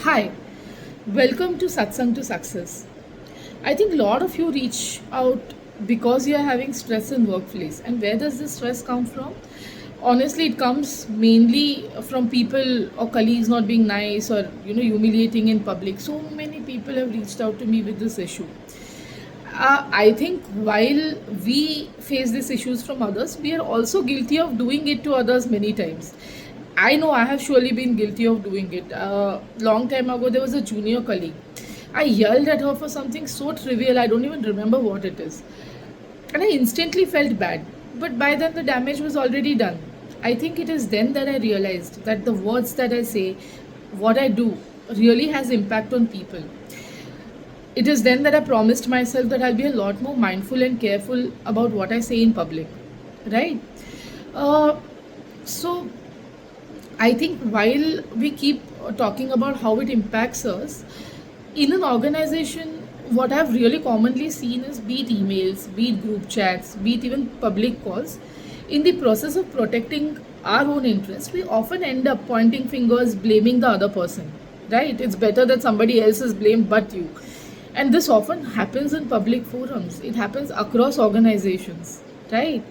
Hi, welcome to Satsang to Success. I think a lot of you reach out because you are having stress in workplace. And where does this stress come from? Honestly, it comes mainly from people or colleagues not being nice or humiliating in public. So many people have reached out to me with this issue. I think while we face these issues from others, we are also guilty of doing it to others many times. I know I have surely been guilty of doing it. Long time ago, there was a junior colleague. I yelled at her for something so trivial, I don't even remember what it is. And I instantly felt bad. But by then, the damage was already done. I think it is then that I realized that the words that I say, what I do, really has impact on people. It is then that I promised myself that I'll be a lot more mindful and careful about what I say in public, right? Uh, so I think while we keep talking about how it impacts us, in an organization, what I've really commonly seen is be it emails, be it group chats, be it even public calls, in the process of protecting our own interests, we often end up pointing fingers, blaming the other person, right? It's better that somebody else is blamed but you. And this often happens in public forums, it happens across organizations, right?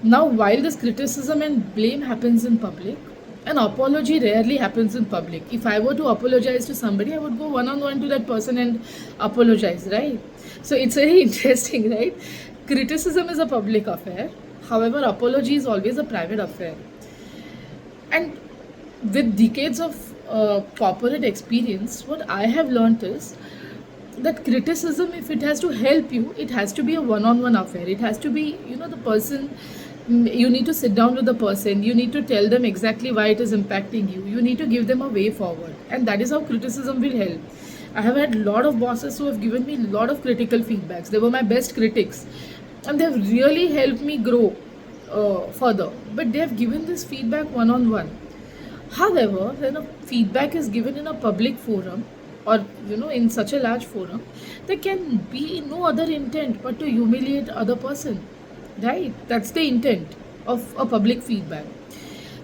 Now, while this criticism and blame happens in public, an apology rarely happens in public. If I were to apologize to somebody, I would go one on one to that person and apologize, right? So it's very interesting, right? Criticism is a public affair. However, apology is always a private affair. And with decades of corporate experience, what I have learned is that criticism, if it has to help you, it has to be a one-on-one affair. It has to be, the person. You need to sit down with the person. You need to tell them exactly why it is impacting you. You need to give them a way forward, and that is how criticism will help. I have had a lot of bosses who have given me a lot of critical feedbacks. They were my best critics, and they have really helped me grow further. But they have given this feedback one-on-one. However, when a feedback is given in a public forum or in such a large forum, there can be no other intent but to humiliate other person, right? That's the intent of a public feedback.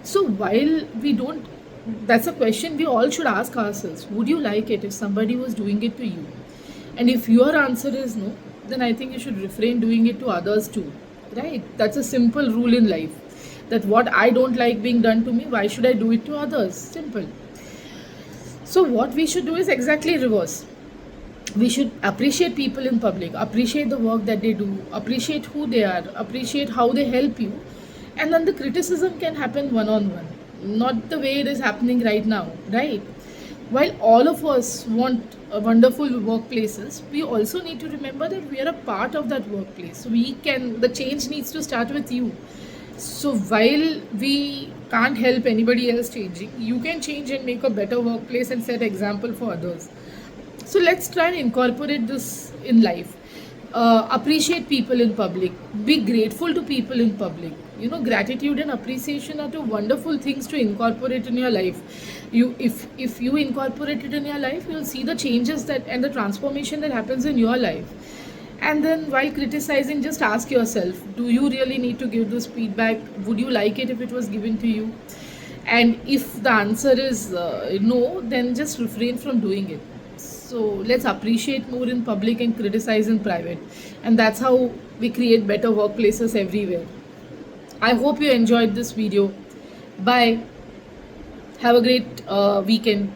So while we don't, that's a question we all should ask ourselves. Would you like it if somebody was doing it to you? And if your answer is no, then I think you should refrain doing it to others too, right? That's a simple rule in life. That what I don't like being done to me, why should I do it to others? Simple. So what we should do is exactly reverse. We should appreciate people in public, appreciate the work that they do, appreciate who they are, appreciate how they help you, and then the criticism can happen one on one, not the way it is happening right now, right? While all of us want wonderful workplaces, we also need to remember that we are a part of that workplace. The change needs to start with you. So while we can't help anybody else changing, you can change and make a better workplace and set example for others. So let's try and incorporate this in life. Appreciate people in public. Be grateful to people in public. Gratitude and appreciation are two wonderful things to incorporate in your life. If you incorporate it in your life, you'll see the changes that and the transformation that happens in your life. And then while criticizing, just ask yourself, do you really need to give this feedback? Would you like it if it was given to you? And if the answer is no, then just refrain from doing it. So let's appreciate more in public and criticize in private. And that's how we create better workplaces everywhere. I hope you enjoyed this video. Bye. Have a great weekend.